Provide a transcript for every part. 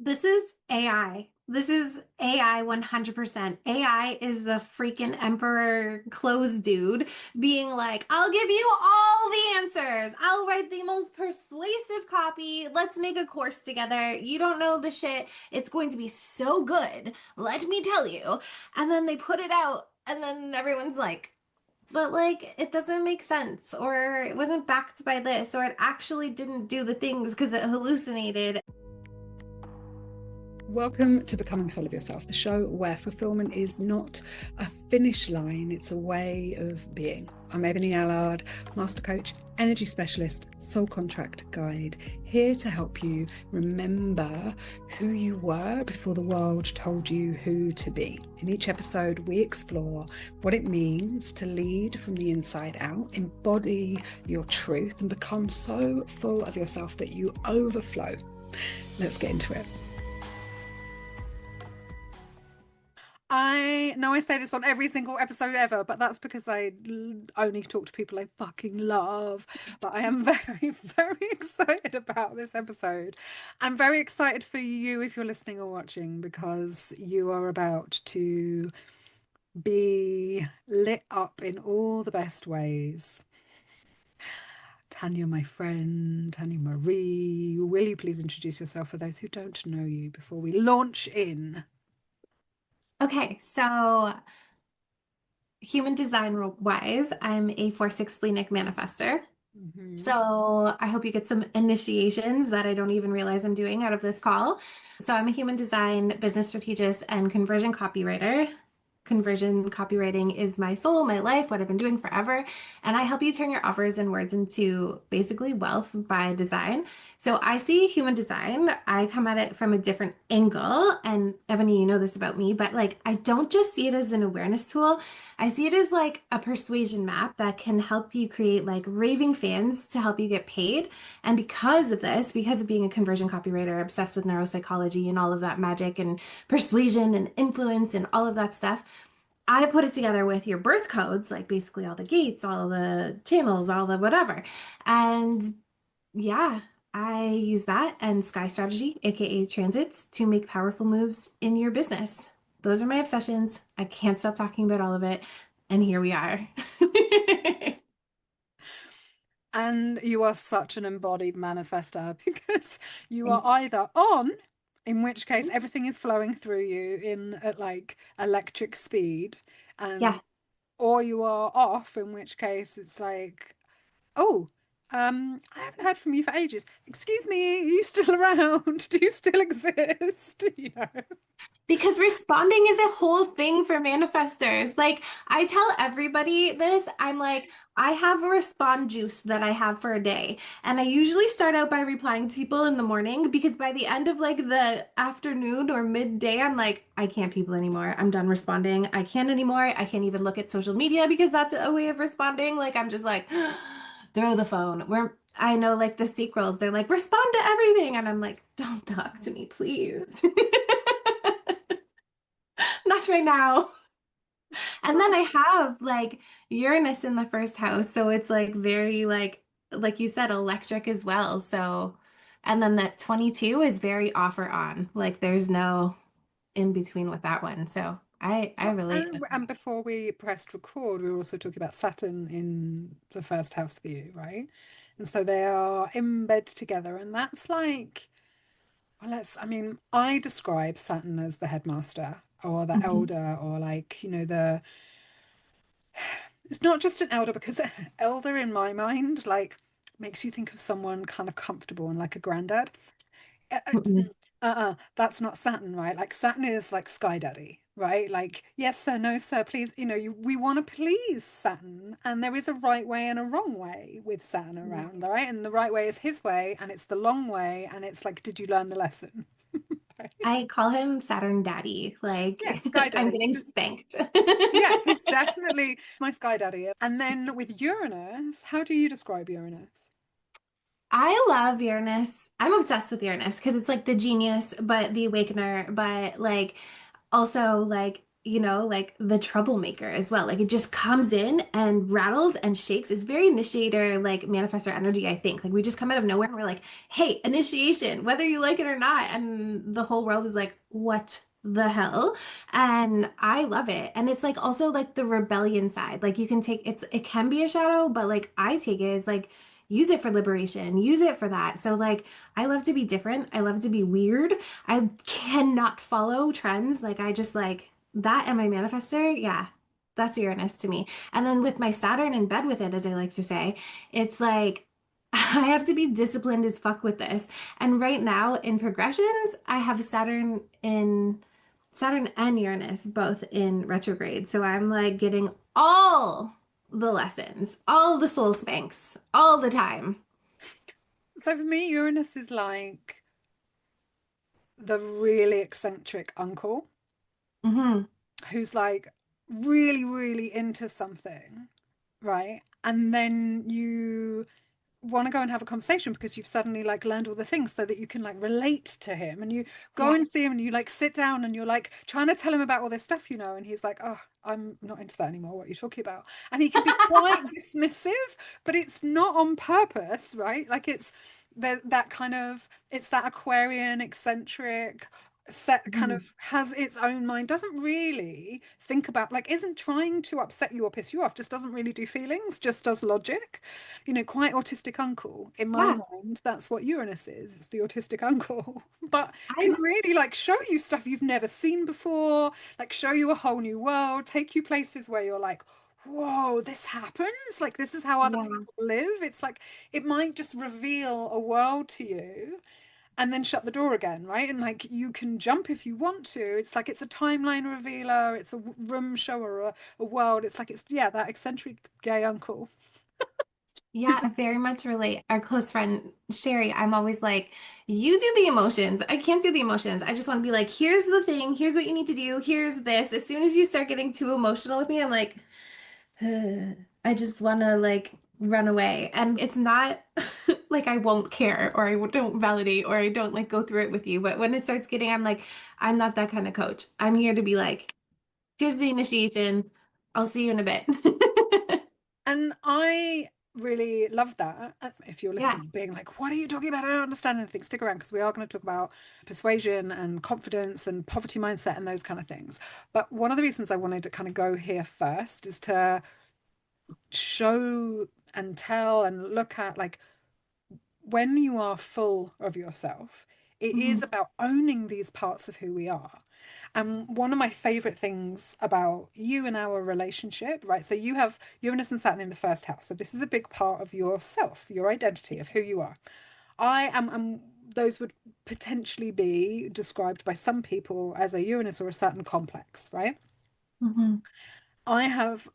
This is AI. This is AI 100%. AI is the freaking emperor clothes dude being like, I'll give you all the answers. I'll write the most persuasive copy. Let's make a course together. You don't know the shit. It's going to be so good. Let me tell you. And then they put it out, and then everyone's like, but like it doesn't make sense, or it wasn't backed by this, or it actually didn't do the things because it hallucinated. Welcome to Becoming Full of Yourself, the show where fulfillment is not a finish line, it's a way of being. I'm Ebonie Allard, master coach, energy specialist, soul contract guide, here to help you remember who you were before the world told you who to be. In each episode, we explore what it means to lead from the inside out, embody your truth, and become so full of yourself that you overflow. Let's get into it. I know I say this on every single episode ever, but that's because I only talk to people I fucking love. But I am very, very excited about this episode. I'm very excited for you if you're listening or watching, because you are about to be lit up in all the best ways. Tanya, my friend, Tanya Marie, will you please introduce yourself for those who don't know you before we launch in? Okay, so human design wise, I'm a 4/6 Splenic Manifestor. So I hope you get some initiations that I don't even realize I'm doing out of this call. So I'm a human design business strategist and conversion copywriter. Conversion copywriting is my soul, my life, what I've been doing forever. And I help you turn your offers and words into basically wealth by design. So I see human design. I come at it from a different angle. And Ebonie, you know this about me, but like I don't just see it as an awareness tool. I see it as like a persuasion map that can help you create like raving fans to help you get paid. And because of this, because of being a conversion copywriter, obsessed with neuropsychology and all of that magic and persuasion and influence and all of that stuff, I put it together with your birth codes, like basically all the gates, all the channels, all the whatever. And yeah, I use that and sky strategy, aka transits, to make powerful moves in your business. Those are my obsessions. I can't stop talking about all of it. And here we are. And you are such an embodied manifestor because you are either on, in which case everything is flowing through you in at like electric speed, and Yeah. or you are off, in which case it's like, oh, I haven't heard from you for ages. Excuse me, are you still around? Do you still exist? You know? Because responding is a whole thing for manifestors. Like, I tell everybody this, I'm like, I have a respond juice that I have for a day. And I usually start out by replying to people in the morning because by the end of like the afternoon or midday, I'm like, I can't people anymore. I'm done responding. I can't anymore. I can't even look at social media because that's a way of responding. Like, I'm just like, throw the phone. I know like the sequels, they're like, respond to everything. And I'm like, don't talk to me, please. Not right now. And then I have like Uranus in the first house, so it's like very like you said, electric as well. So, and then that 22 is very off or on. Like there's no in between with that one. So I relate with And before we pressed record, we were also talking about Saturn in the first house for you, right? And so they are in bed together, and that's like, well, I mean, I describe Saturn as the headmaster or the that. Mhm. elder, or like, it's not just an elder, because elder in my mind, like, makes you think of someone kind of comfortable and like a granddad. Uh, Mm-mm. that's not Saturn, right? Like Saturn is like Sky Daddy, right? Like, yes, sir, no, sir, please, we want to please Saturn, and there is a right way and a wrong way with Saturn around, right? And the right way is his way, and it's the long way, and it's like, did you learn the lesson? Right? I call him Saturn Daddy. Like Yeah, Sky I'm Daddy. getting spanked. Yeah, he's definitely my Sky Daddy. And then with Uranus, how do you describe Uranus? I love Uranus. I'm obsessed with Uranus because it's like the genius, but the awakener, but like also like like the troublemaker as well. Like it just comes in and rattles and shakes. It's very initiator, like manifestor energy, I think. Like we just come out of nowhere and we're like, hey, initiation, whether you like it or not. And the whole world is like, what the hell? And I love it. And it's like also like the rebellion side. Like you can take it can be a shadow, but like I take it as like use it for liberation, use it for that. So like I love to be different. I love to be weird. I cannot follow trends. Like I just like that and my manifestor, yeah, that's Uranus to me. And then with my Saturn in bed with it, as I like to say, it's like I have to be disciplined as fuck with this. And right now in progressions, I have Saturn and Uranus both in retrograde. So I'm like getting all the lessons, all the soul spanks, all the time. So for me, Uranus is like the really eccentric uncle Hmm. who's like really, really into something, right? And then you want to go and have a conversation because you've suddenly like learned all the things so that you can like relate to him, and you go Yeah. and see him and you like sit down and you're like trying to tell him about all this stuff, and he's like, oh, I'm not into that anymore, what are you talking about? And he can be quite dismissive, but it's not on purpose, right? Like it's that kind of, it's that Aquarian eccentric set, kind Mhm. of has its own mind, doesn't really think about, like isn't trying to upset you or piss you off, just doesn't really do feelings, just does logic, quite autistic uncle. In my Yeah. mind, that's what Uranus is. It's the autistic uncle. But can I really like show you stuff you've never seen before, like show you a whole new world, take you places where you're like, whoa, this happens? Like this is how other yeah. people live. It's like it might just reveal a world to you and then shut the door again, right? And like you can jump if you want to. It's like it's a timeline revealer, it's a room shower, a world. It's like it's, yeah, that eccentric gay uncle Yeah, who's I very much relate. Our close friend Sherry, I'm always like, you do the emotions. I can't do the emotions. I just want to be like, here's the thing, here's what you need to do, here's this. As soon as you start getting too emotional with me, I'm like, I just want to like run away. And it's not like I won't care or I don't validate or I don't like go through it with you. But when it starts getting, I'm like, I'm not that kind of coach. I'm here to be like, here's the initiation. I'll see you in a bit. And I really love that. If you're Yeah. listening, being like, what are you talking about? I don't understand anything. Stick around because we are going to talk about persuasion and confidence and poverty mindset and those kind of things. But one of the reasons I wanted to kind of go here first is to show and tell and look at like when you are full of yourself, it is Mhm. about owning these parts of who we are. And one of my favorite things about you and our relationship, right? So you have Uranus and Saturn in the first house. So this is a big part of yourself, your identity, of who you are. I am, those would potentially be described by some people as a Uranus or a Saturn complex, right? Mhm. I have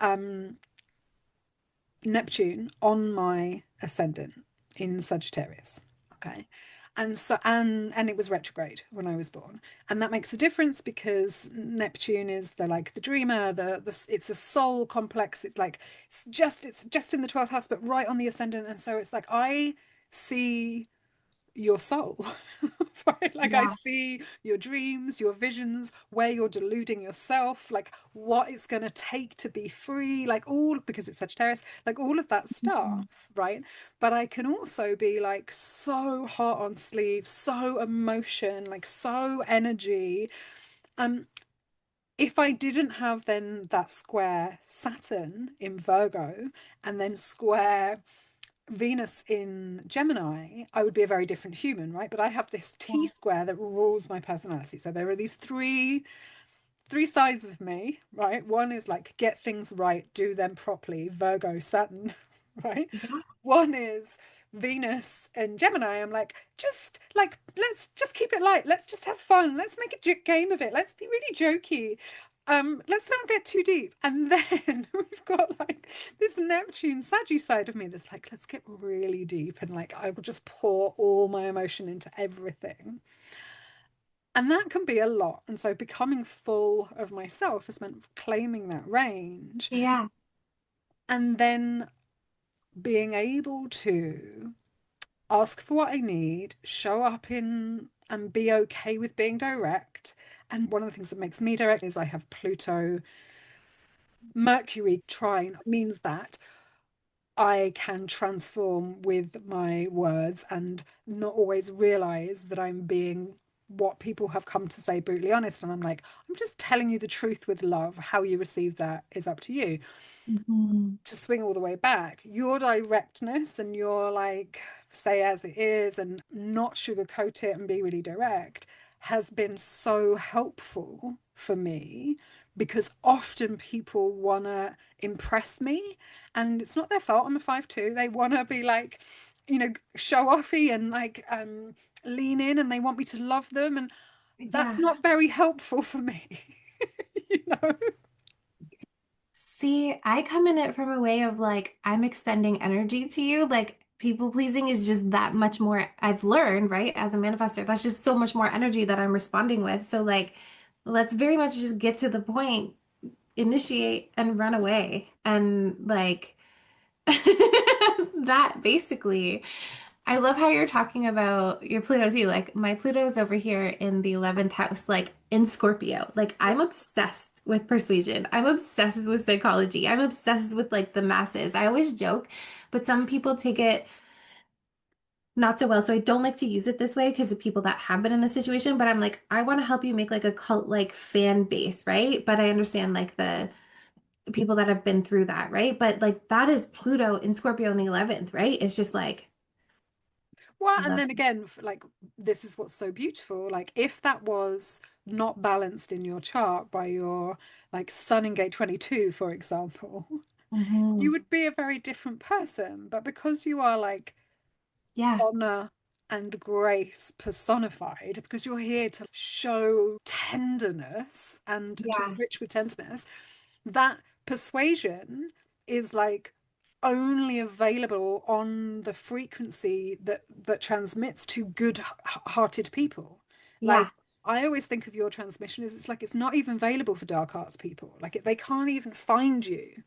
Neptune on my ascendant in Sagittarius. Okay. And so and it was retrograde when I was born. And that makes a difference because Neptune is the like the dreamer, the it's a soul complex. It's like it's just in the 12th house, but right on the ascendant. And so it's like I see your soul, right? Like I Yeah. see your dreams, your visions, where you're deluding yourself, like what it's going to take to be free, like all because it's Sagittarius, like all of that stuff, Mhm. right? But I can also be like so hot on sleeve, so emotion, like so energy. Um, if I didn't have then that square Saturn in Virgo and then square Venus in Gemini, I would be a very different human, right? But I have this T Yeah. square that rules my personality. So there are these three sides of me, right? One is like get things right, do them properly, Virgo, Saturn, right? Yeah. One is Venus and Gemini. I'm like, just like, let's just keep it light. Let's just have fun. Let's make a game of it. Let's be really jokey. Let's not get too deep. And then we've got like this Neptune Saggy side of me that's like, let's get really deep and like I will just pour all my emotion into everything. And that can be a lot. And so becoming full of myself has meant claiming that range Yeah. and then being able to ask for what I need, show up in and be okay with being direct. And one of the things that makes me direct is I have Pluto, Mercury trine, means that I can transform with my words and not always realize that I'm being what people have come to say brutally honest. And I'm like, I'm just telling you the truth with love. How you receive that is up to you. Mhm. To swing all the way back, your directness and your like say as it is and not sugarcoat it and be really direct has been so helpful for me because often people want to impress me and it's not their fault. I'm a 5'2". They want to be like, show offy and like lean in and they want me to love them and that's Yeah. not very helpful for me. you know See, I come in it from a way of like, I'm extending energy to you. Like, people pleasing is just that much more, I've learned, right? As a manifestor, that's just so much more energy that I'm responding with. So, like, let's very much just get to the point, initiate and run away. And like, that basically. I love how you're talking about your Pluto too. Like my Pluto is over here in the 11th house, like in Scorpio. Like I'm obsessed with persuasion. I'm obsessed with psychology. I'm obsessed with like the masses. I always joke, but some people take it not so well. So I don't like to use it this way because of people that have been in this situation. But I'm like, I want to help you make like a cult like fan base, right? But I understand like the people that have been through that, right? But like that is Pluto in Scorpio in the 11th, right? It's just like, Well, I and love then again, like this is what's so beautiful. Like if that was not balanced in your chart by your like sun in gate 22, for example, you it. would be a very different person. But because you are like Yeah, honor and grace personified, because you're here to show tenderness and to yeah, enrich with tenderness, that persuasion is like only available on the frequency that transmits to good-hearted people. Like yeah. I always think of your transmission as it's like it's not even available for dark arts people. Like they can't even find you.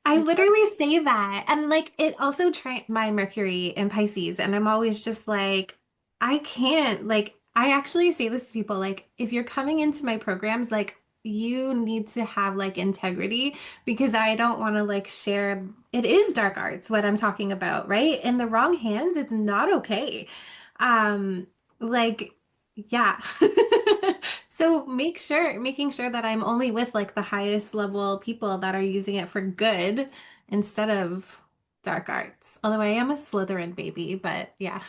I You know? literally say that. And like it also trines my Mercury in Pisces. And I'm always just like, I can't. Like, I actually say this to people like, if you're coming into my programs, like, you need to have like integrity because I don't want to like share. It is dark arts, what I'm talking about, right? In the wrong hands, it's not okay. Like, yeah. So making sure that I'm only with like the highest level people that are using it for good instead of dark arts. Although I am a Slytherin baby, but yeah.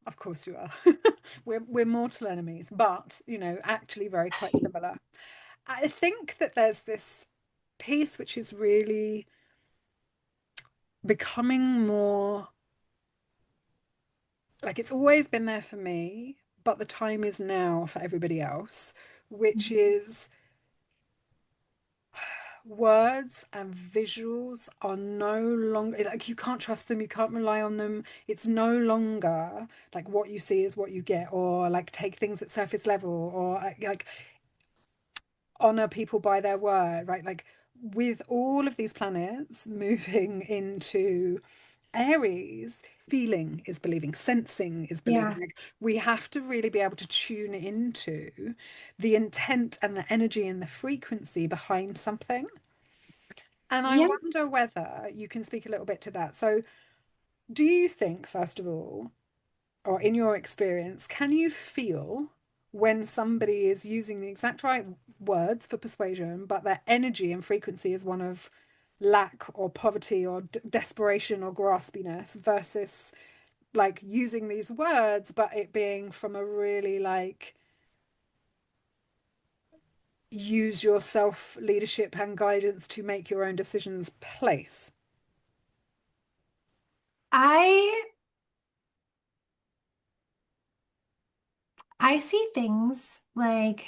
Of course you are. We're mortal enemies, but actually very quite similar. I think that there's this piece which is really becoming more like it's always been there for me, but the time is now for everybody else, which is words and visuals are no longer like you can't trust them, you can't rely on them. It's no longer like what you see is what you get, or like take things at surface level, or like honor people by their word, right? Like with all of these planets moving into Aries, feeling is believing, sensing is believing. Yeah. Like we have to really be able to tune into the intent and the energy and the frequency behind something. And I Yeah. wonder whether you can speak a little bit to that. So, do you think, first of all, or in your experience, can you feel when somebody is using the exact right words for persuasion, but their energy and frequency is one of lack or poverty or desperation or graspiness versus like using these words, but it being from a really like use your self leadership and guidance to make your own decisions place? I I see things like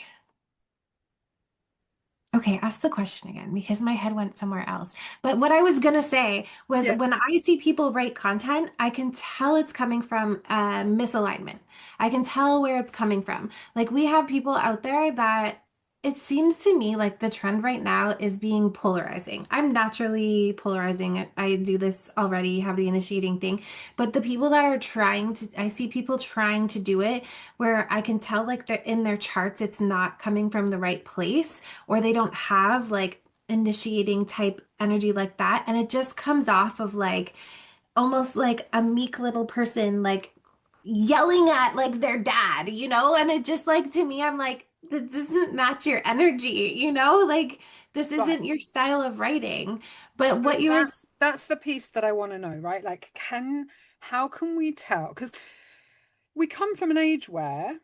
okay, ask the question again because my head went somewhere else. But what I was gonna say was Yeah. when I see people write content, I can tell it's coming from misalignment. I can tell where it's coming from. Like we have people out there that it seems to me like the trend right now is being polarizing. I'm naturally polarizing. I do this already, have the initiating thing. But the people that are trying to, I see people trying to do it where I can tell like they're in their charts, it's not coming from the right place, or they don't have like initiating type energy like that. And it just comes off of like almost like a meek little person, like yelling at like their dad, you know? And it just like to me, I'm like, that doesn't match your energy, you know? Like this Right. isn't your style of writing. But So what you were, that's the piece that I want to know, right? Like, how can we tell? Because we come from an age where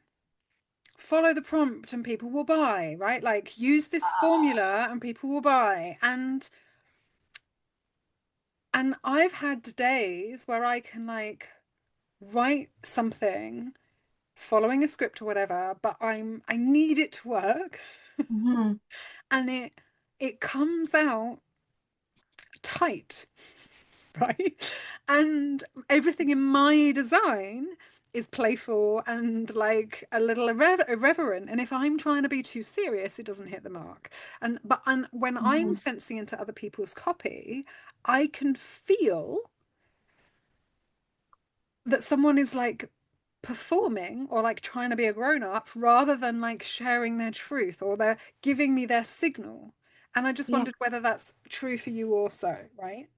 follow the prompt and people will buy, right? Like use this formula and people will buy. And I've had days where I can like write something following a script or whatever, but I need it to work Mhm. and it comes out tight, right? And everything in my design is playful and like a little irreverent. And if I'm trying to be too serious, it doesn't hit the mark. And when I'm Mhm. sensing into other people's copy, I can feel that someone is like performing or like trying to be a grown up rather than like sharing their truth or they're giving me their signal. And I just Yeah. wondered whether that's true for you also, right?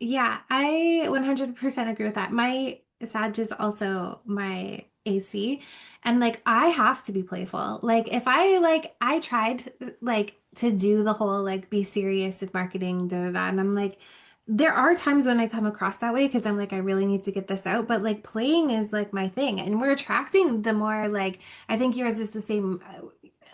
Yeah, I 100% agree with that. My Sag is also my AC, and like I have to be playful. Like if I like I tried like to do the whole like be serious with marketing, da da da, and I'm like there are times when I come across that way because I'm like I really need to get this out, but like playing is like my thing, and we're attracting the more like I think yours is the same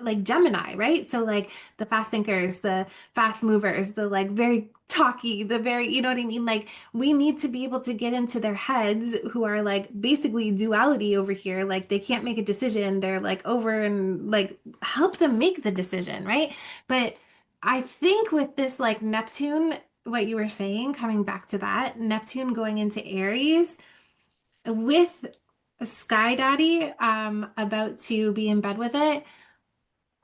like Gemini, right? So like the fast thinkers, the fast movers, the like very talky, the very, you know what I mean? Like we need to be able to get into their heads who are like basically duality over here. Like they can't make a decision. They're like over and like help them make the decision, right? But I think with this like Neptune, what you were saying, coming back to that, Neptune going into Aries with Sky Daddy about to be in bed with it,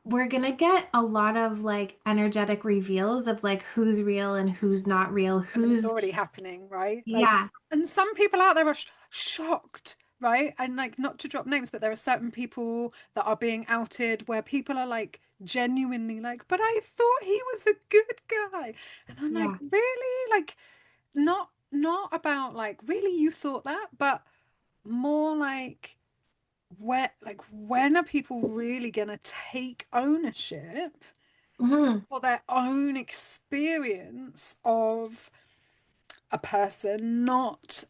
we're gonna get a lot of like energetic reveals of like who's real and who's not real, I mean, it's who's, already happening, right? Like, yeah. and some people out there are shocked, right? And like, not to drop names, but there are certain people that are being outed where people are like genuinely like, but I thought he was a good guy. And I'm like, Yeah. really? Like, not about like, really, you thought that, but more like when are people really gonna take ownership Mhm. for their own experience of a person, not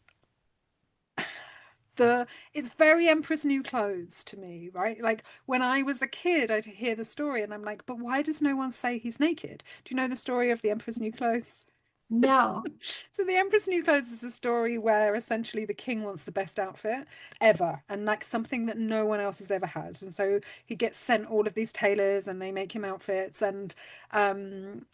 the it's very Emperor's New Clothes to me, right? Like when I was a kid, I'd hear the story and I'm like, but why does no one say he's naked? Do you know the story of the Emperor's New Clothes? No. So the Empress New Clothes is a story where essentially the king wants the best outfit ever and like something that no one else has ever had. And so he gets sent all of these tailors and they make him outfits and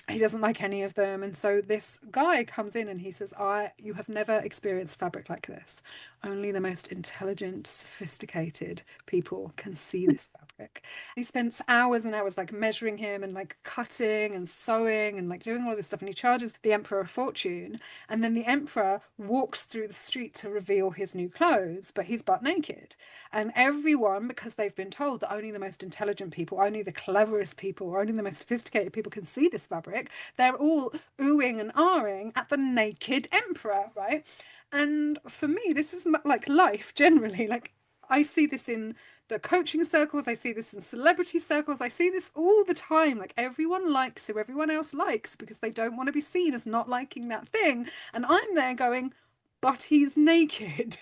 he doesn't like any of them. And so this guy comes in and he says, you have never experienced fabric like this. Only the most intelligent, sophisticated people can see this fabric. He spends hours and hours like measuring him and like cutting and sewing and like doing all this stuff. And he charges the emperor a fortune. And then the emperor walks through the street to reveal his new clothes, but he's butt naked. And everyone, because they've been told that only the most intelligent people, only the cleverest people, only the most sophisticated people can see this fabric, they're all oohing and ahhing at the naked emperor, right? And for me, this is like life generally. Like I see this in the coaching circles, I see this in celebrity circles, I see this all the time. Like everyone likes who everyone else likes because they don't want to be seen as not liking that thing. And I'm there going, but he's naked.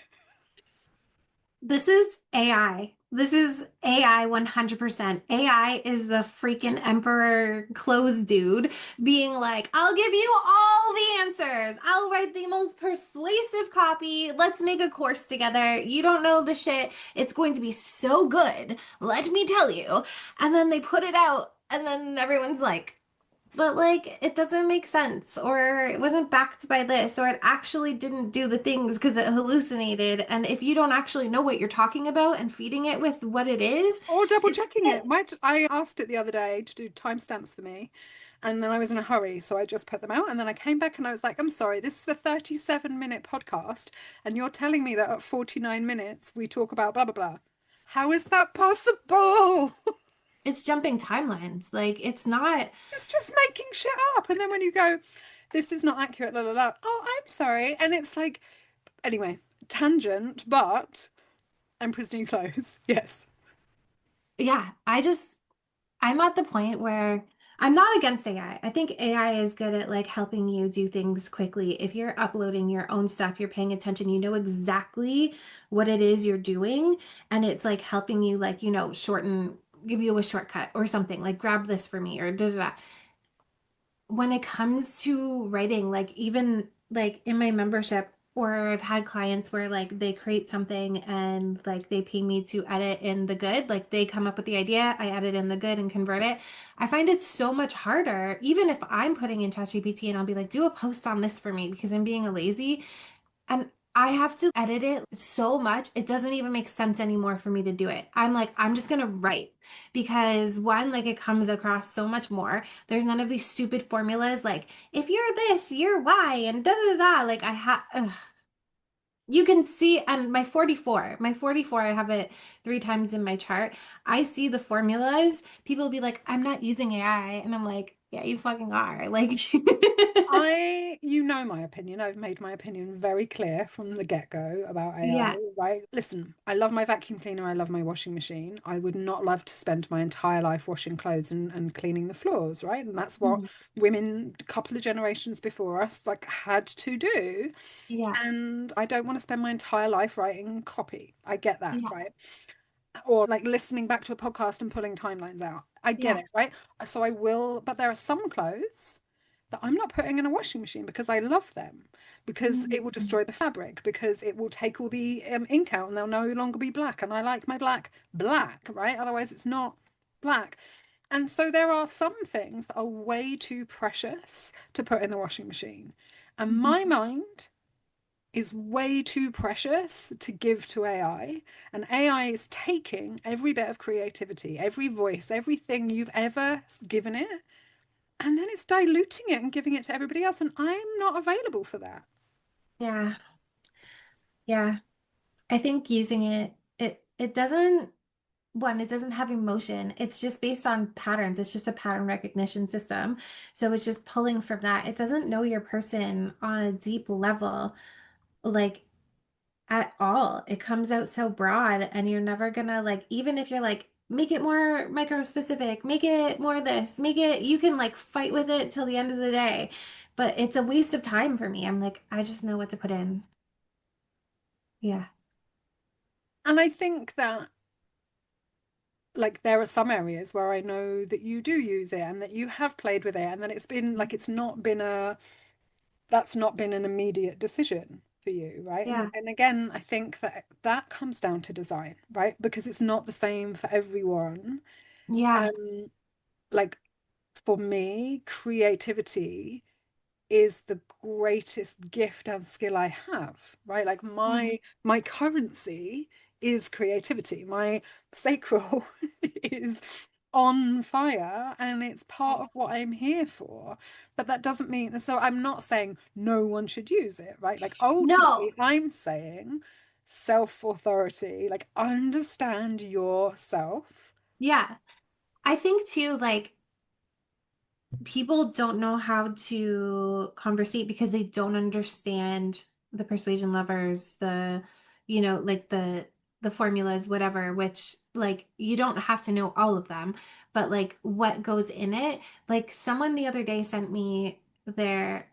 This is AI. This is AI 100%. AI is the freaking emperor clothes dude being like, I'll give you all the answers. I'll write the most persuasive copy. Let's make a course together. You don't know the shit. It's going to be so good. Let me tell you. And then they put it out, and then everyone's like, but like it doesn't make sense, or it wasn't backed by this, or it actually didn't do the things because it hallucinated. And if you don't actually know what you're talking about and feeding it with what it is, Or double it's checking it. it. I asked it the other day to do timestamps for me, and then I was in a hurry, so I just put them out. And then I came back and I was like, I'm sorry, this is a 37-minute podcast, and you're telling me that at 49 minutes we talk about blah blah blah. How is that possible? It's jumping timelines. Like it's not. It's just making shit up. And then when you go, this is not accurate, la la la. Oh, I'm sorry. And it's like, anyway, tangent, but I'm pretty close. Yes. Yeah, I'm at the point where I'm not against AI. I think AI is good at like helping you do things quickly. If you're uploading your own stuff, you're paying attention, you know exactly what it is you're doing, and it's like helping you like, shorten, give you a shortcut or something, like grab this for me or da da da. When it comes to writing, like even like in my membership, or I've had clients where like they create something and like they pay me to edit in the good, like they come up with the idea, I edit in the good and convert it. I find it so much harder, even if I'm putting in ChatGPT and I'll be like, do a post on this for me because I'm being a lazy. And I have to edit it so much, it doesn't even make sense anymore for me to do it. I'm like, I'm just gonna write because one, like it comes across so much more. There's none of these stupid formulas like, if you're this, you're Y, and da da da. Like, you can see, and my 44, I have it 3 times in my chart. I see the formulas. People will be like, I'm not using AI. And I'm like, yeah, you fucking are. Like, You know my opinion. I've made my opinion very clear from the get-go about AI, yeah. right? Listen, I love my vacuum cleaner. I love my washing machine. I would not love to spend my entire life washing clothes and cleaning the floors, right? And that's what Mhm. women a couple of generations before us like had to do. Yeah. And I don't want to spend my entire life writing copy. I get that, Yeah. right? Or like listening back to a podcast and pulling timelines out. I get Yeah. it, right? So I will, but there are some clothes that I'm not putting in a washing machine because I love them, because it will Mhm. destroy the fabric, because it will take all the ink out and they'll no longer be black. And I like my black black, right? Otherwise, it's not black. And so there are some things that are way too precious to put in the washing machine. And Mhm. my mind is way too precious to give to AI. And AI is taking every bit of creativity, every voice, everything you've ever given it, and then it's diluting it and giving it to everybody else. And I'm not available for that. Yeah. Yeah. I think using it doesn't, one, it doesn't have emotion. It's just based on patterns. It's just a pattern recognition system. So it's just pulling from that. It doesn't know your person on a deep level, like at all. It comes out so broad, and you're never gonna like, even if you're like, make it more micro specific, make it more this, make it, you can like fight with it till the end of the day. But it's a waste of time for me. I'm like, I just know what to put in. Yeah. And I think that like there are some areas where I know that you do use it and that you have played with it and that it's been like it's not been a that's not been an immediate decision for you, right? Yeah. And again, I think that that comes down to design, right? Because it's not the same for everyone. Yeah. Um, like for me, creativity is the greatest gift and skill I have, right? Like Yeah. my currency is creativity. My sacral is on fire and it's part of what I'm here for. But that doesn't mean, so I'm not saying no one should use it, right? Like No. ultimately I'm saying self-authority, like understand yourself. Yeah. I think too, like people don't know how to conversate because they don't understand the persuasion levers, like the formulas, whatever, which like you don't have to know all of them, but like what goes in it. Like someone the other day sent me their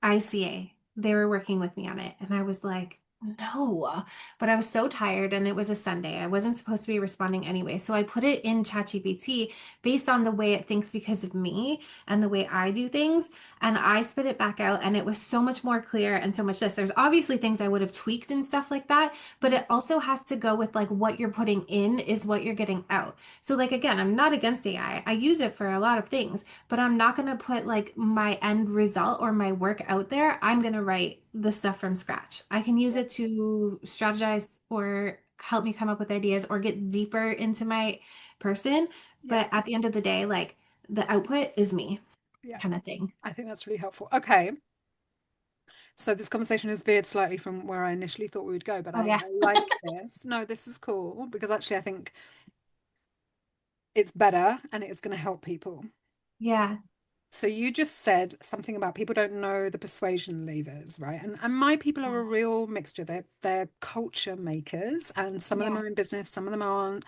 ICA. They were working with me on it, and I was like, No, but I was so tired and it was a Sunday. I wasn't supposed to be responding anyway. So I put it in ChatGPT based on the way it thinks because of me and the way I do things. And I spit it back out and it was so much more clear and so much this. There's obviously things I would have tweaked and stuff like that, but it also has to go with like what you're putting in is what you're getting out. So like again, I'm not against AI. I use it for a lot of things, but I'm not going to put like my end result or my work out there. I'm going to write the stuff from scratch. I can use Yeah. it to strategize or help me come up with ideas or get deeper into my person. Yeah. But at the end of the day, like the output is me Yeah. kind of thing. I think that's really helpful. Okay. So this conversation has veered slightly from where I initially thought we would go, but Oh, I, yeah. I like this. No, this is cool because actually I think it's better and it's going to help people. Yeah. So you just said something about people don't know the persuasion levers, right? And my people are a real mixture. They're culture makers, and some of them Yeah. are in business, some of them aren't.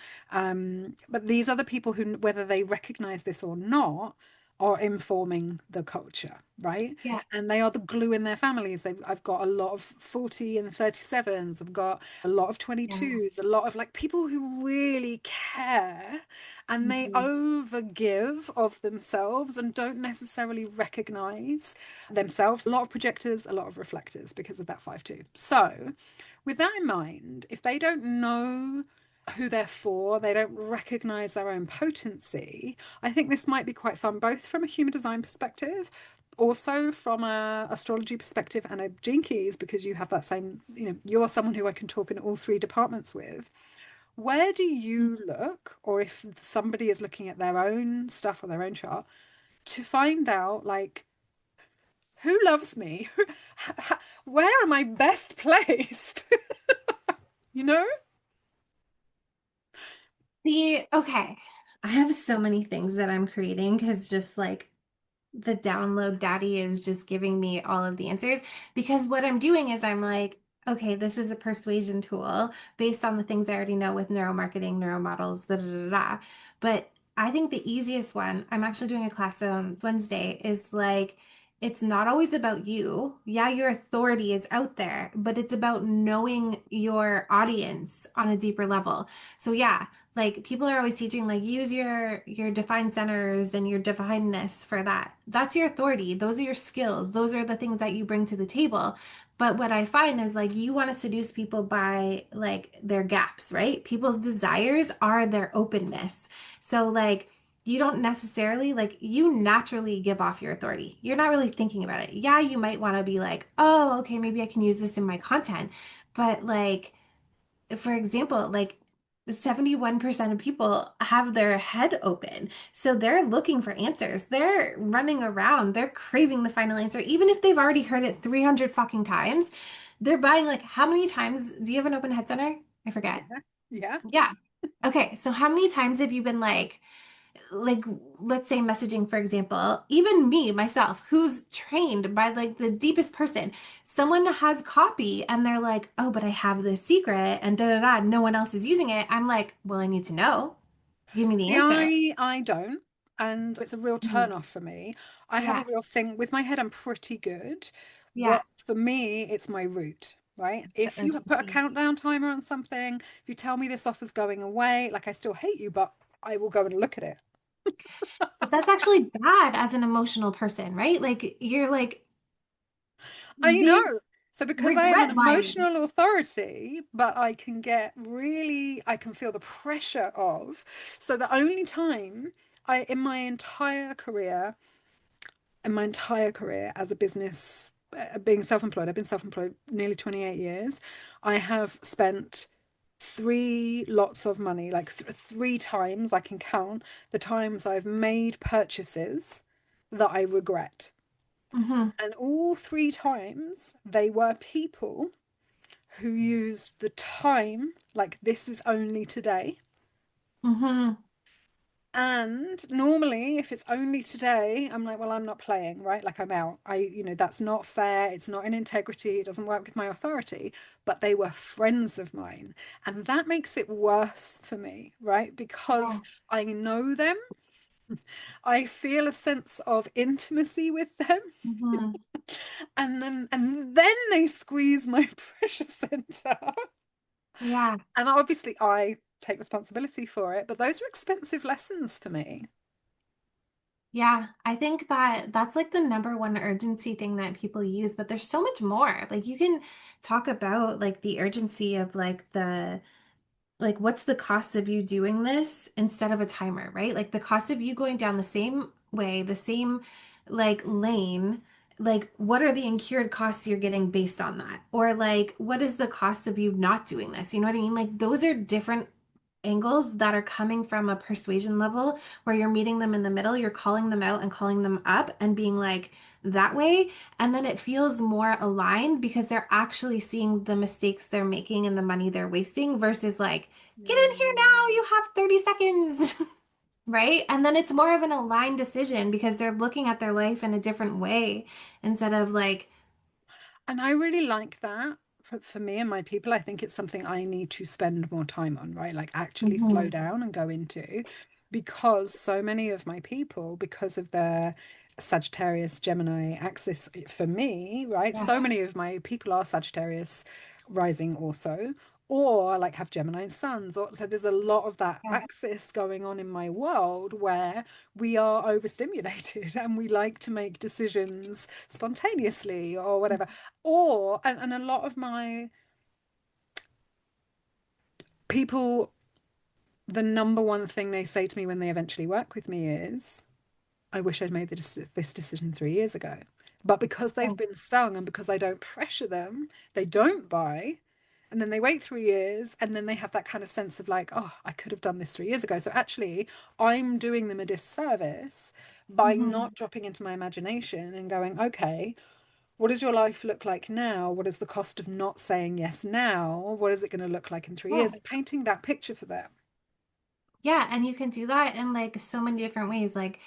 But these are the people who, whether they recognize this or not, are informing the culture, right? Yeah. And they are the glue in their families. I've got a lot of 40 and 37s. I've got a lot of Yeah. 22s, a lot of like people who really care and they Mhm. overgive of themselves and don't necessarily recognize themselves. A lot of projectors, a lot of reflectors because of that 5-2. So, with that in mind, if they don't know who they're for, they don't recognize their own potency, I think this might be quite fun, both from a human design perspective, also from a astrology perspective and a gene keys, because you have that same, you're someone who I can talk in all three departments with. Where do you look, or if somebody is looking at their own stuff or their own chart, to find out like who loves me? Where am I best placed? You know? Okay. I have so many things that I'm creating because just like the download daddy is just giving me all of the answers because what I'm doing is I'm like, okay, this is a persuasion tool based on the things I already know with neuromarketing, neuromodels, da da da da. But I think the easiest one, I'm actually doing a class on Wednesday, is like, it's not always about you. Yeah, your authority is out there, but it's about knowing your audience on a deeper level. So yeah, like people are always teaching like use your defined centers and your divineness for that. That's your authority. Those are your skills. Those are the things that you bring to the table. But what I find is like you want to seduce people by like their gaps, right? People's desires are their openness. So like you don't necessarily like you naturally give off your authority. You're not really thinking about it. Yeah, you might want to be like, "Oh, okay, maybe I can use this in my content." But like for example, like 71% of people have their head open. So they're looking for answers. They're running around. They're craving the final answer. Even if they've already heard it 300 fucking times, they're buying like how many times do you have an open head center? I forget. Yeah. Yeah. Yeah. Okay, so how many times have you been like let's say messaging for example, even me myself who's trained by like the deepest person, someone has copy and they're like, oh but I have this secret and da da da, no one else is using it. I'm like, well I need to know, give me the See, answer. I don't, and it's a real turn Mhm. off for me. I have a Yeah. real thing with my head, I'm pretty good. Yeah. What for me, it's my route, right? If you put a Interesting. countdown timer on something, if you tell me this offer's going away, like I still hate you, but I will go and look at it. But that's actually bad as an emotional person, right? Like you're like I the know. So because I am an regret buying. emotional authority, but I can get really, I can feel the pressure of. So the only time in my entire career, as a business, being self-employed, I've been self-employed nearly 28 years. I have spent three lots of money, like three times I can count the times I've made purchases that I regret. Hmm. And all three times they were people who used the time like this is only today. Hmm. And normally, if it's only today, I'm like, well, I'm not playing, right? Like I'm out. That's not fair. It's not in integrity. It doesn't work with my authority. But they were friends of mine. And that makes it worse for me, right? Because Yeah. I know them. I feel a sense of intimacy with them. Hmm. And then they squeeze my pressure center. Yeah. And obviously I take responsibility for it, but those are expensive lessons for me. Yeah, I think that that's like the number one urgency thing that people use, but there's so much more. Like you can talk about like the urgency of like what's the cost of you doing this instead of a timer, right? Like the cost of you going down the same way, the same like lane, like what are the incurred costs you're getting based on that? Or like what is the cost of you not doing this? You know what I mean? Like those are different angles that are coming from a persuasion level where you're meeting them in the middle, you're calling them out and calling them up and being like that way. And then it feels more aligned because they're actually seeing the mistakes they're making and the money they're wasting versus like, get in here now, Mm. you have 30 seconds. Right? And then it's more of an aligned decision because they're looking at their life in a different way instead of like, And I really like that. For me and my people, I think it's something I need to spend more time on, right? Like actually slow mhm, down and go into, because so many of my people, because of their Sagittarius Gemini axis for me, right? yeah, So many of my people are Sagittarius rising also, or like have Gemini suns, or so there's a lot of that yeah, axis going on in my world where we are overstimulated and we like to make decisions spontaneously or whatever. And a lot of my people, the number one thing they say to me when they eventually work with me is, I wish I'd made this decision 3 years ago. But because they've yeah, been stung and because I don't pressure them, they don't buy. And then they wait 3 years and then they have that kind of sense of like, oh, I could have done this 3 years ago. So actually, I'm doing them a disservice by mhm, not dropping into my imagination and going, okay, what does your life look like now? What is the cost of not saying yes now? What is it going to look like in 3 years? yeah. And painting that picture for them. Yeah, and you can do that in like so many different ways, like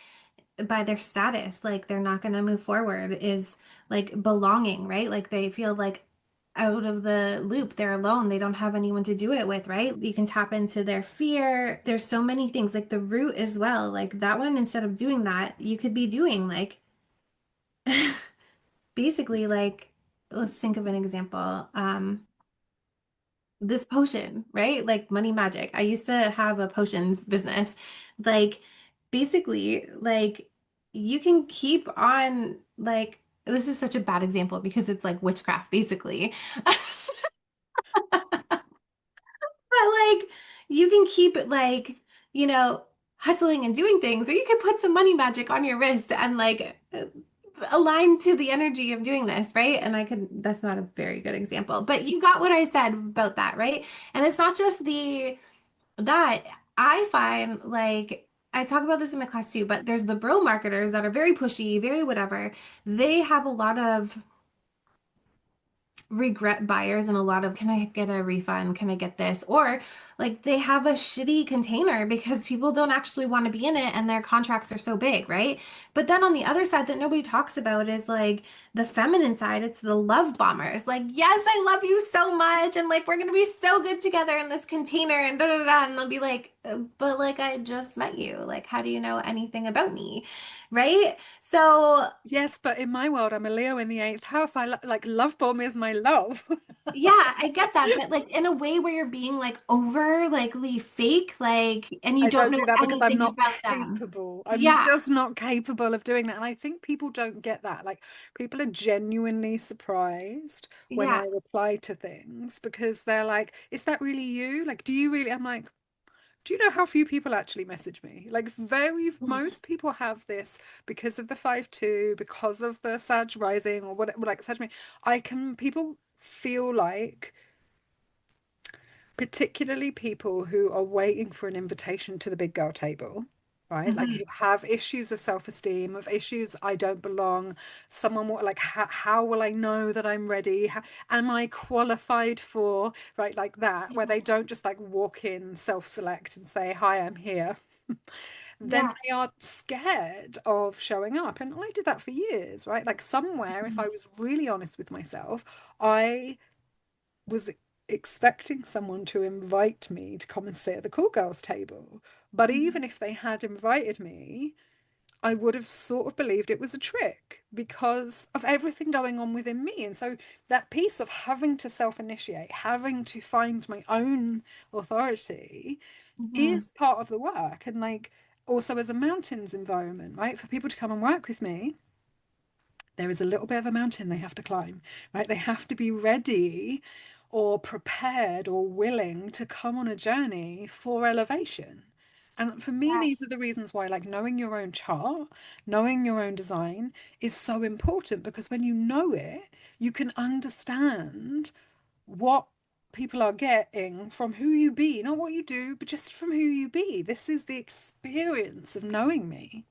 by their status, like they're not going to move forward is like belonging, right? Like they feel like out of the loop, they're alone, they don't have anyone to do it with, right? You can tap into their fear. There's so many things, like the root as well. Like that one, instead of doing that, you could be doing like basically like let's think of an example. This potion, right? Like money magic. I used to have a potions business. Like basically, like you can keep on like this is such a bad example because it's like witchcraft basically. But like you can keep it like, you know, hustling and doing things, or you could put some money magic on your wrist and like align to the energy of doing this, right? And I could, that's not a very good example, but you got what I said about that, right? And it's not just the that I find like I talk about this in my class too, but there's the bro marketers that are very pushy, very whatever. They have a lot of regret buyers and a lot of can I get a refund? Can I get this? Or like they have a shitty container because people don't actually want to be in it and their contracts are so big, right? But then on the other side that nobody talks about is like the feminine side, it's the love bombers. Like, yes, I love you so much and like we're gonna be so good together in this container and da da da. And they'll be like, but like I just met you. Like, how do you know anything about me? Right? So Yes, but in my world, I'm a Leo in the eighth house. Like love bomb is my love. yeah, I get that, but like in a way where you're being like over likely fake, like, and you I don't don't know do that because I'm anything not about them. capable. I'm Yeah, just not capable of doing that. And I think people don't get that. Like, people are genuinely surprised when I yeah, reply to things because they're like, is that really you? Like, do you really? I'm like, do you know how few people actually message me? Like, most people have this because of the 5-2, because of the Sag rising or whatever, like Sag. People feel like, particularly people who are waiting for an invitation to the big girl table, right? Like, hmm, who have issues of self-esteem, of issues, I don't belong. Someone will like, how will I know that I'm ready? Am I qualified for, right? Like that, where they don't just like walk in, self-select and say, hi, I'm here. Then yeah, they are scared of showing up. And I did that for years, right? Like, somewhere, if mhm, I was really honest with myself, I was expecting someone to invite me to come and sit at the cool girls table. But mhm, even if they had invited me, I would have sort of believed it was a trick because of everything going on within me. And so that piece of having to self-initiate, having to find my own authority Mhm. is part of the work. And like also as a mountains environment, right? For people to come and work with me, there is a little bit of a mountain they have to climb, right? They have to be ready or prepared or willing to come on a journey for elevation. And for me, these Yes. are the reasons why, like knowing your own chart, knowing your own design is so important because when you know it, you can understand what people are getting from who you be, not what you do, but just from who you be. This is the experience of knowing me.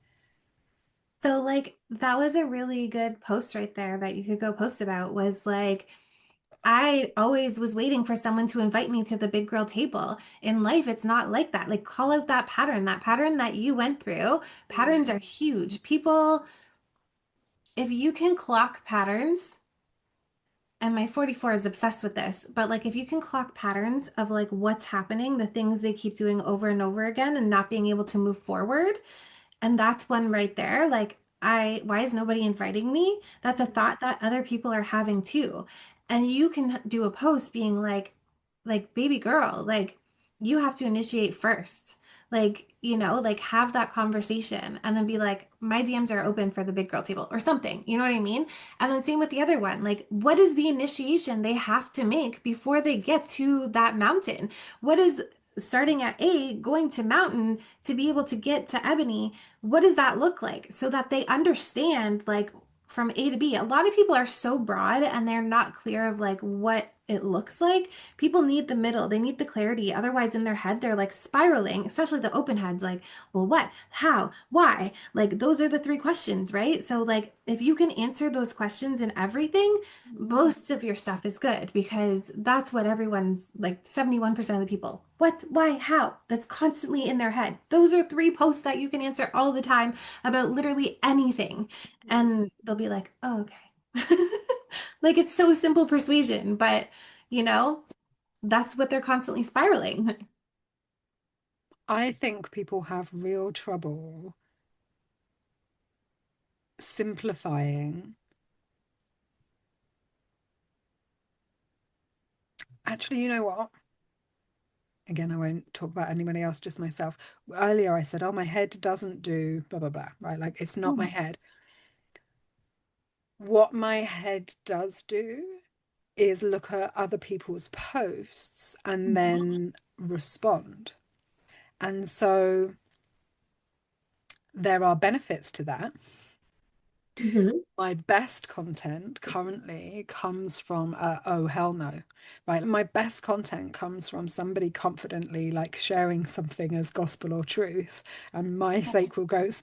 So like that was a really good post right there that you could go post about was like I always was waiting for someone to invite me to the big girl table. In life, it's not like that. Like call out that pattern that you went through. Patterns Mm, are huge. People, if you can clock patterns, and my 44 is obsessed with this, but like if you can clock patterns of like what's happening, the things they keep doing over and over again and not being able to move forward, and that's one right there. Like, why is nobody inviting me? That's a thought that other people are having too. And you can do a post being like, baby girl, like, you have to initiate first. Like, like have that conversation and then be like, my DMs are open for the big girl table or something. You know what I mean? And then same with the other one. Like, what is the initiation they have to make before they get to that mountain? What is starting at A, going to mountain to be able to get to Ebonie, what does that look like so that they understand like from A to B? A lot of people are so broad and they're not clear of like what it looks like. People need the middle, they need the clarity. Otherwise, in their head, they're like spiraling, especially the open heads, like, well, what, how, why? Like, those are the three questions, right? So, like, if you can answer those questions in everything, most of your stuff is good because that's what everyone's like 71% of the people. What, why, how? That's constantly in their head. Those are three posts that you can answer all the time about literally anything. And they'll be like, oh, okay. Like it's so simple persuasion, but you know, that's what they're constantly spiraling. I think people have real trouble simplifying. Actually, you know what? Again, I won't talk about anybody else, just myself. Earlier, I said, oh, my head doesn't do blah, blah, blah, right? Like it's not my Mhm. head. What my head does do is look at other people's posts and then respond. And so there are benefits to that. Mhm. My best content currently comes from oh hell no, right? My best content comes from somebody confidently like sharing something as gospel or truth, and my sacral goes,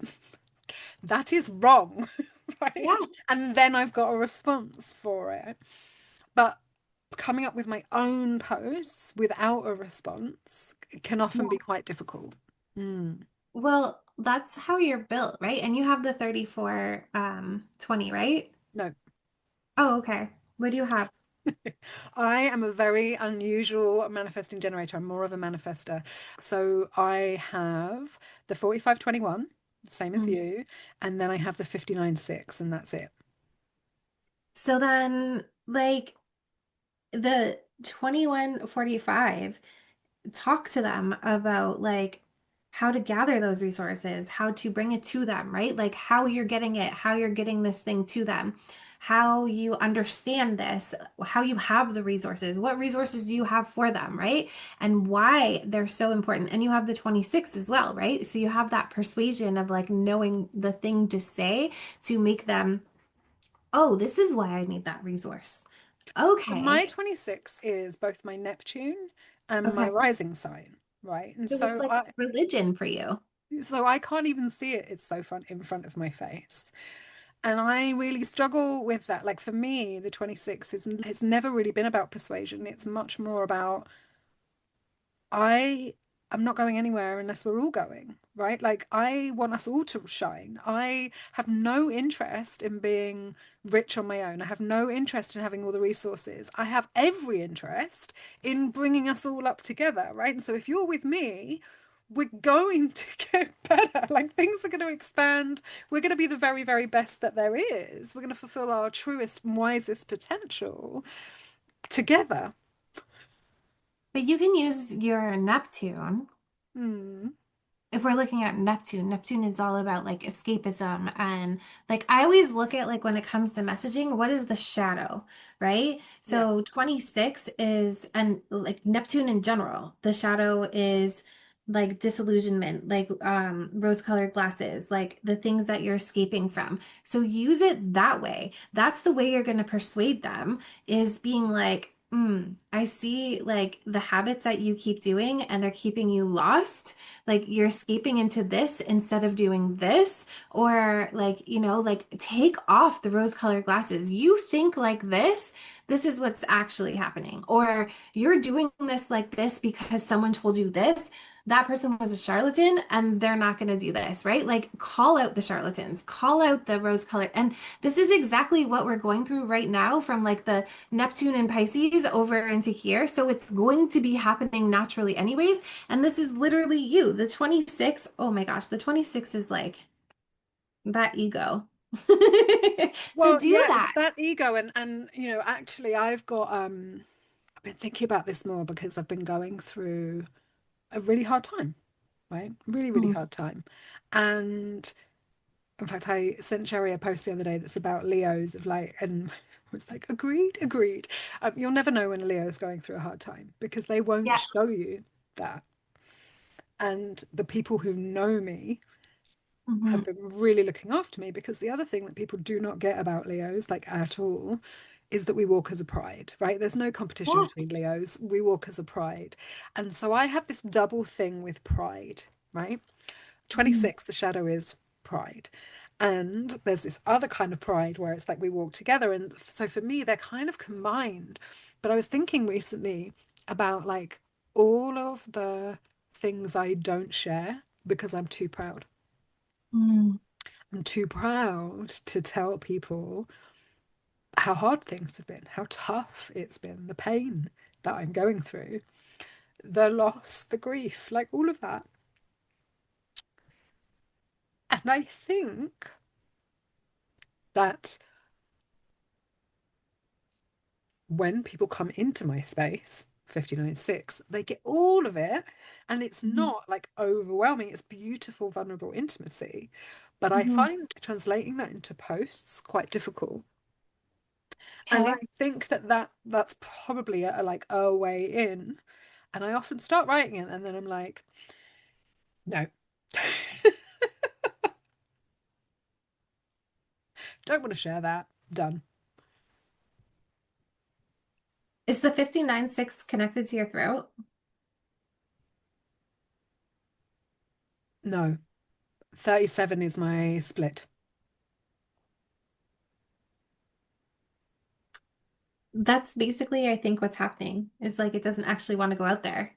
that is wrong, right? Yeah. And then I've got a response for it. But coming up with my own posts without a response can often be quite difficult. Mm. Well, that's how you're built, right? And you have the 34 20, right? No. Oh, okay. What do you have? I am a very unusual manifesting generator. I'm more of a manifester. So I have the 4521, same as Mm. you, and then I have the 59-6, and that's it. So then like the 2145, talk to them about like how to gather those resources, how to bring it to them, right? Like how you're getting it, how you're getting this thing to them, how you understand this, how you have the resources, what resources do you have for them, right? And why they're so important. And you have the 26 as well, right? So you have that persuasion of like knowing the thing to say to make them, oh, this is why I need that resource. So my Okay. 26 is both my Neptune and my Okay. rising sign, right? And So it's so like religion for you. I can't even see it. It's so front in front of my face. And I really struggle with that. Like for me, the 26 is it's never really been about persuasion. It's much more about I am not going anywhere unless we're all going, right? Like I want us all to shine. I have no interest in being rich on my own. I have no interest in having all the resources. I have every interest in bringing us all up together, right? And so if you're with me, we're going to get better. Like things are going to expand. We're going to be the very, very best that there is. We're going to fulfill our truest and wisest potential together. But you can use your Neptune. Hmm. If we're looking at Neptune, Neptune is all about like escapism and like I always look at like when it comes to messaging, what is the shadow, right? Yeah. So 26 is and like Neptune in general, the shadow is like disillusionment, like rose-colored glasses, like the things that you're escaping from. So use it that way. That's the way you're going to persuade them is being like, I see like the habits that you keep doing and they're keeping you lost like you're escaping into this instead of doing this or like like take off the rose-colored glasses. You think like this is what's actually happening, or you're doing this like this because someone told you this. That person was a charlatan and they're not going to do this, right? Like call out the charlatans, call out the rose colored. And this is exactly what we're going through right now from like the Neptune and Pisces over into here. So it's going to be happening naturally anyways. And this is literally you. The 26, oh my gosh, the 26 is like that ego. So Well, do yeah, it's that. that ego and actually I've been thinking about this more because I've been going through a really hard time, right? Really, really Mm. hard time. And in fact, I sent Sherry a post the other day that's about Leos of like, and I was like, agreed, agreed. You'll never know when a Leo is going through a hard time because they won't Yeah. show you that. And the people who know me have Hmm. been really looking after me because the other thing that people do not get about Leos, like at all, is that we walk as a pride, right? There's no competition Yeah. between Leos. We walk as a pride. And so I have this double thing with pride, right? Mm. 26, the shadow is pride. And there's this other kind of pride where it's like we walk together. And so for me, they're kind of combined. But I was thinking recently about like all of the things I don't share because I'm too proud. Mm. I'm too proud to tell people how hard things have been, how tough it's been, the pain that I'm going through, the loss, the grief, like all of that. And I think that when people come into my space, 59.6, they get all of it. And it's Mhm. not like overwhelming, it's beautiful, vulnerable intimacy. But I Mhm. find translating that into posts quite difficult. And I Okay. think that's probably like a way in. And I often start writing it and then I'm like, no, don't want to share that. Done. Is the 59.6 connected to your throat? No. 37 is my split. That's basically, I think, what's happening is like it doesn't actually want to go out there.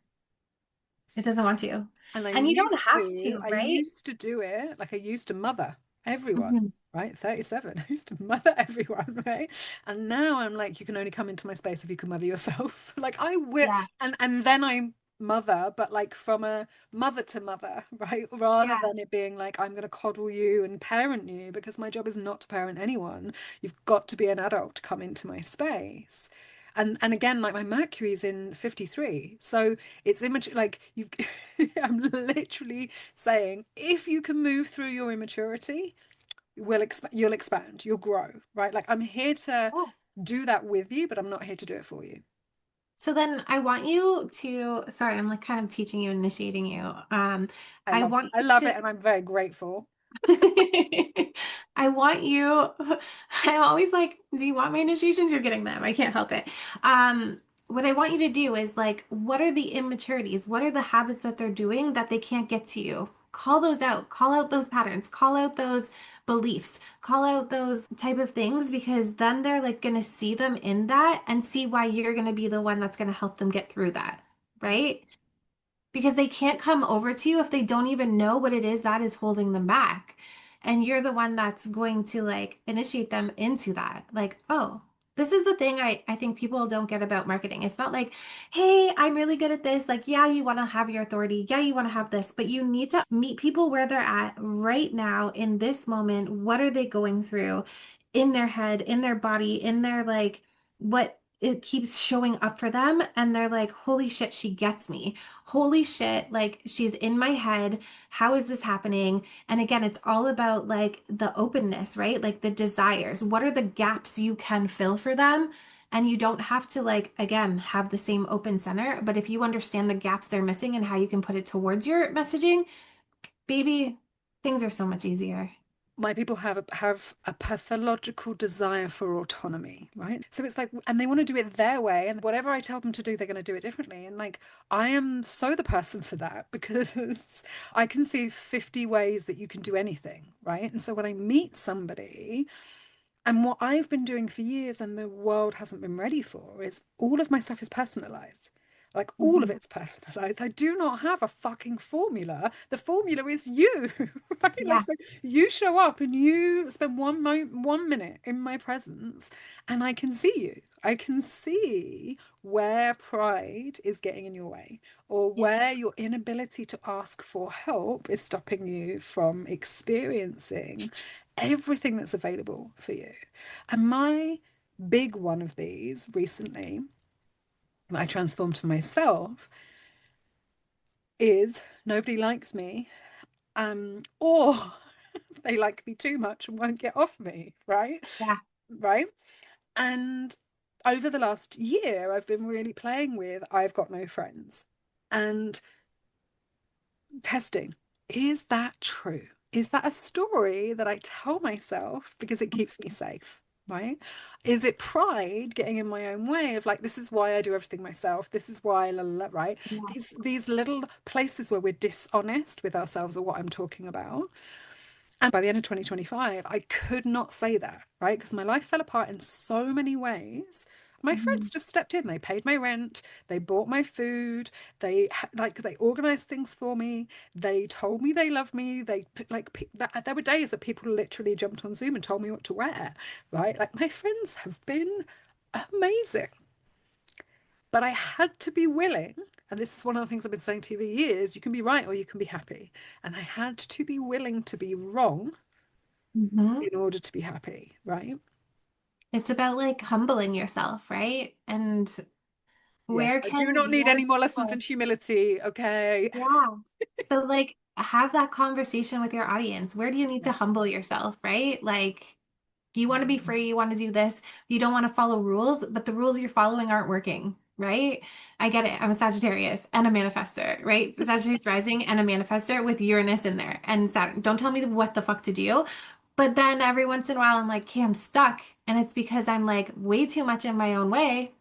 It doesn't want to. And And you don't have to, I right? used to do it like I used to mother everyone, Mhm. right? 37. I used to mother everyone, right? And now I'm like, you can only come into my space if you can mother yourself. Like I will, Yeah. and then I mother, but like from a mother to mother, right? Rather Yeah. than it being like I'm gonna coddle you and parent you, because my job is not to parent anyone. You've got to be an adult to come into my space. And again, like my Mercury's in 53. So it's image like you I'm literally saying if you can move through your immaturity, you'll expand, you'll grow, right? Like I'm here to Oh. do that with you, but I'm not here to do it for you. So then I want you to, sorry, I'm like kind of teaching you, initiating you. I want I you love it to and I'm very grateful. I want you, I'm always like, do you want my initiations? You're getting them. I can't help it. What I want you to do is like, what are the immaturities? What are the habits that they're doing that they can't get to you? Call those out. Call out those patterns. Call out those beliefs. Call out those type of things because then they're like going to see them in that and see why you're going to be the one that's going to help them get through that. Right? Because they can't come over to you if they don't even know what it is that is holding them back. And you're the one that's going to like initiate them into that. Like, oh. this is the thing I think people don't get about marketing. It's not like, hey, I'm really good at this. Like, yeah, you want to have your authority. Yeah, you want to have this, but you need to meet people where they're at right now in this moment. What are they going through in their head, in their body, in their like, what it keeps showing up for them. And they're like, holy shit, she gets me. Holy shit, like she's in my head. How is this happening? And again, it's all about like the openness, right? Like the desires. What are the gaps you can fill for them? And you don't have to, like, again, have the same open center. But if you understand the gaps they're missing and how you can put it towards your messaging, baby, things are so much easier. My people have a pathological desire for autonomy, right? So it's like, and they want to do it their way, and whatever I tell them to do, they're going to do it differently. And like, I am so the person for that because I can see 50 ways that you can do anything, right? And so when I meet somebody, and what I've been doing for years and the world hasn't been ready for is all of my stuff is personalized. Like all of Mhm. it's personalized. I do not have a fucking formula. The formula is you, right? Like Yeah, so you show up and you spend 1 minute in my presence and I can see you. I can see where pride is getting in your way or yeah. where your inability to ask for help is stopping you from experiencing everything that's available for you. And my big one of these recently, that I transformed for myself, is nobody likes me, or they like me too much and won't get off me, right? Yeah. Right. And over the last year, I've been really playing with I've got no friends and testing. Is that true? Is that a story that I tell myself because it keeps me safe? Right? Is it pride getting in my own way of like, this is why I do everything myself. This is why, la, la, la, right? Yeah. These little places where we're dishonest with ourselves are what I'm talking about. And by the end of 2025, I could not say that, right? Because my life fell apart in so many ways. My friends Mhm. just stepped in. They paid my rent. They bought my food. They organized things for me. They told me they love me. There were days that people literally jumped on Zoom and told me what to wear, right? Like my friends have been amazing. But I had to be willing, and this is one of the things I've been saying to you for years, you can be right or you can be happy. And I had to be willing to be wrong Mhm. in order to be happy, right? It's about like humbling yourself, right? And Yes, where I do can not need more any more lessons in people, humility. Okay. yeah. So like have that conversation with your audience. Where do you need Yeah. to humble yourself, right? Like you want to be free, you want to do this, you don't want to follow rules, but the rules you're following aren't working, right? I get it. I'm a Sagittarius and a manifestor, right? Sagittarius rising and a manifestor with Uranus in there and Saturn. Don't tell me what the fuck to do. But then every once in a while, I'm like, okay, I'm stuck. And it's because I'm like way too much in my own way.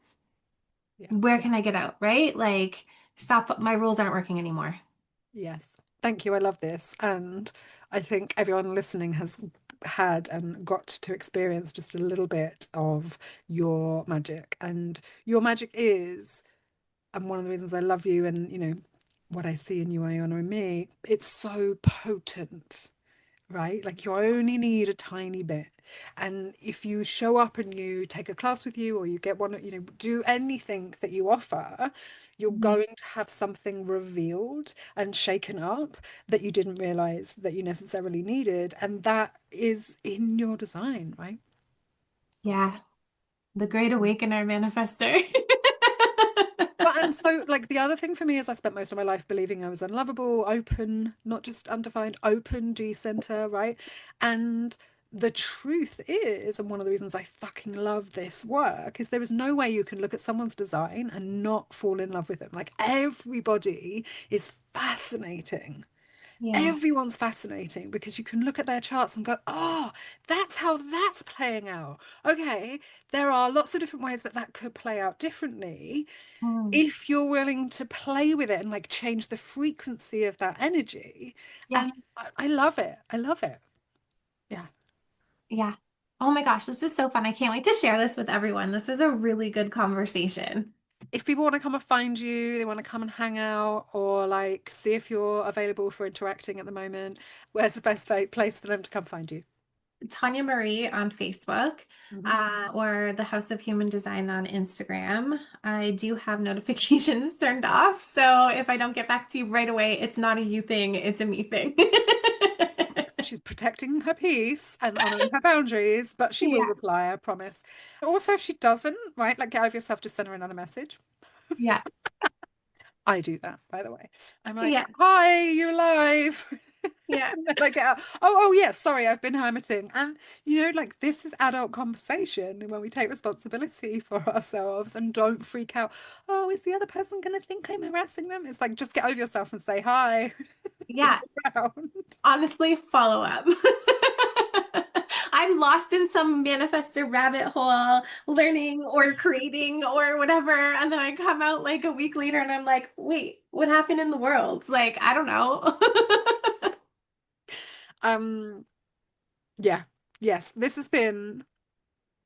Yeah. Where Yeah. can I get out, right? Like, stop, my rules aren't working anymore. Yes. Thank you. I love this. And I think everyone listening has had and got to experience just a little bit of your magic. And your magic is, and one of the reasons I love you and, what I see in you, I honor in me, it's so potent, right? Like you only need a tiny bit. And if you show up and you take a class with you or you get one, do anything that you offer, you're Mhm. going to have something revealed and shaken up that you didn't realize that you necessarily needed. And that is in your design, right? Yeah, the Great Awakener manifestor. Well, and so like the other thing for me is I spent most of my life believing I was unlovable, open, not just undefined, open, G-center, right? And the truth is, and one of the reasons I fucking love this work is there is no way you can look at someone's design and not fall in love with them. Like everybody is fascinating. Yeah. Everyone's fascinating because you can look at their charts and go, oh, that's how that's playing out. Okay, there are lots of different ways that that could play out differently Mm. if you're willing to play with it and like change the frequency of that energy. Yeah. And I love it. I love it. Yeah. Yeah. Oh my gosh, this is so fun. I can't wait to share this with everyone. This is a really good conversation. If people want to come and find you, they want to come and hang out or like see if you're available for interacting at the moment, where's the best place for them to come find you? Tanya Marie on Facebook, Mhm. or the House of Human Design on Instagram. I do have notifications turned off, so if I don't get back to you right away, it's not a you thing, it's a me thing. She's protecting her peace and honoring her boundaries, but she will Yeah, reply, I promise. Also, if she doesn't, right, like get over yourself, just send her another message. yeah, I do that, by the way. I'm like, yeah, hi, you're alive. yeah, And then I get out, oh, yes, sorry, I've been hermiting. And, like this is adult conversation when we take responsibility for ourselves and don't freak out. Oh, is the other person going to think I'm harassing them? It's like, just get over yourself and say hi. yeah. Around. Honestly, follow up. I'm lost in some manifestor rabbit hole, learning or creating or whatever. And then I come out like a week later and I'm like, wait, what happened in the world? Like, I don't know. Um, yeah, yes, this has been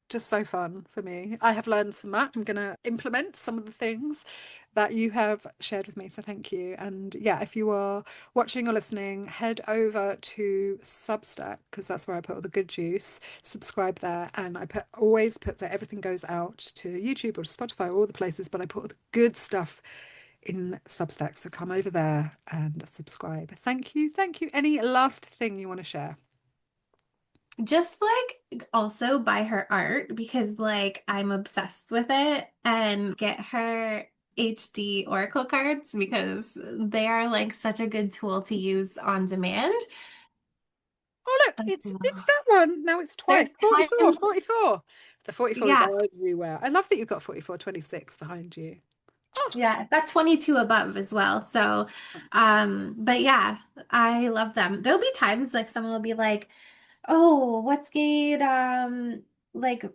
just so fun for me. I have learned so much. I'm going to implement some of the things that you have shared with me. So thank you. And yeah, if you are watching or listening, head over to Substack because that's where I put all the good juice. Subscribe there. And always put so everything goes out to YouTube or Spotify, all the places, but I put all the good stuff in Substack. So come over there and subscribe. Thank you. Thank you. Any last thing you want to share? Just like also buy her art because like I'm obsessed with it and get her HD Oracle cards because they are like such a good tool to use on demand. Oh, look, it's that one. Now it's twice. There's 44, times, 44. The 44 is yeah, everywhere. I love that you've got 44, 26 behind you. Oh, yeah, that's 22 above as well. So, but yeah, I love them. There'll be times like someone will be like, "Oh, what's gate like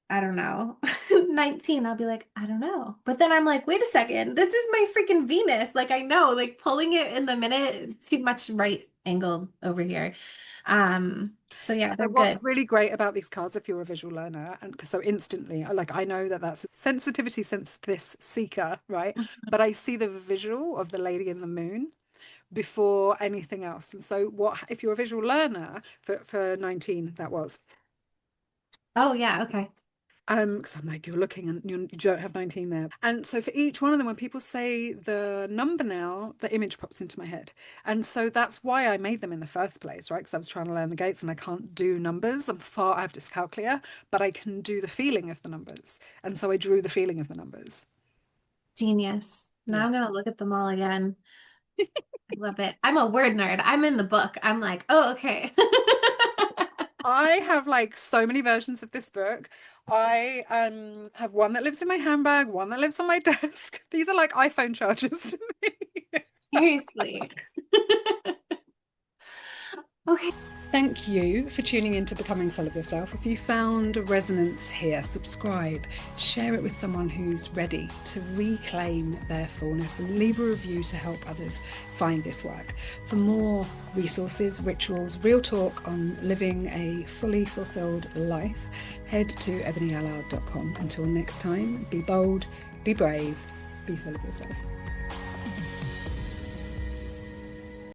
I don't know, 19." I'll be like, "I don't know." But then I'm like, "Wait a second. This is my freaking Venus." Like I know, like pulling it in the minute, it's too much right angle over here. So yeah, they're and what's good. really great about these cards, if you're a visual learner, and because so instantly, I know that that's a sensitivity sense this seeker, right? But I see the visual of the lady in the moon before anything else. And so, what if you're a visual learner for 19? That was. Oh yeah, okay. Because I'm like, you're looking and you don't have 19 there. And so for each one of them, when people say the number now, the image pops into my head. And so that's why I made them in the first place, right? Because I was trying to learn the gates and I can't do numbers. I have dyscalculia, but I can do the feeling of the numbers. And so I drew the feeling of the numbers. Genius. Now Yeah. I'm gonna look at them all again. I love it. I'm a word nerd. I'm in the book. I'm like, oh, okay. I have like so many versions of this book. I have one that lives in my handbag, one that lives on my desk. These are like iPhone chargers to me. Seriously. Okay. Thank you for tuning in to Becoming Full of Yourself. If you found a resonance here, subscribe, share it with someone who's ready to reclaim their fullness, and leave a review to help others find this work. For more resources, rituals, real talk on living a fully fulfilled life, head to ebonyallard.com. Until next time, be bold, be brave, be full of yourself.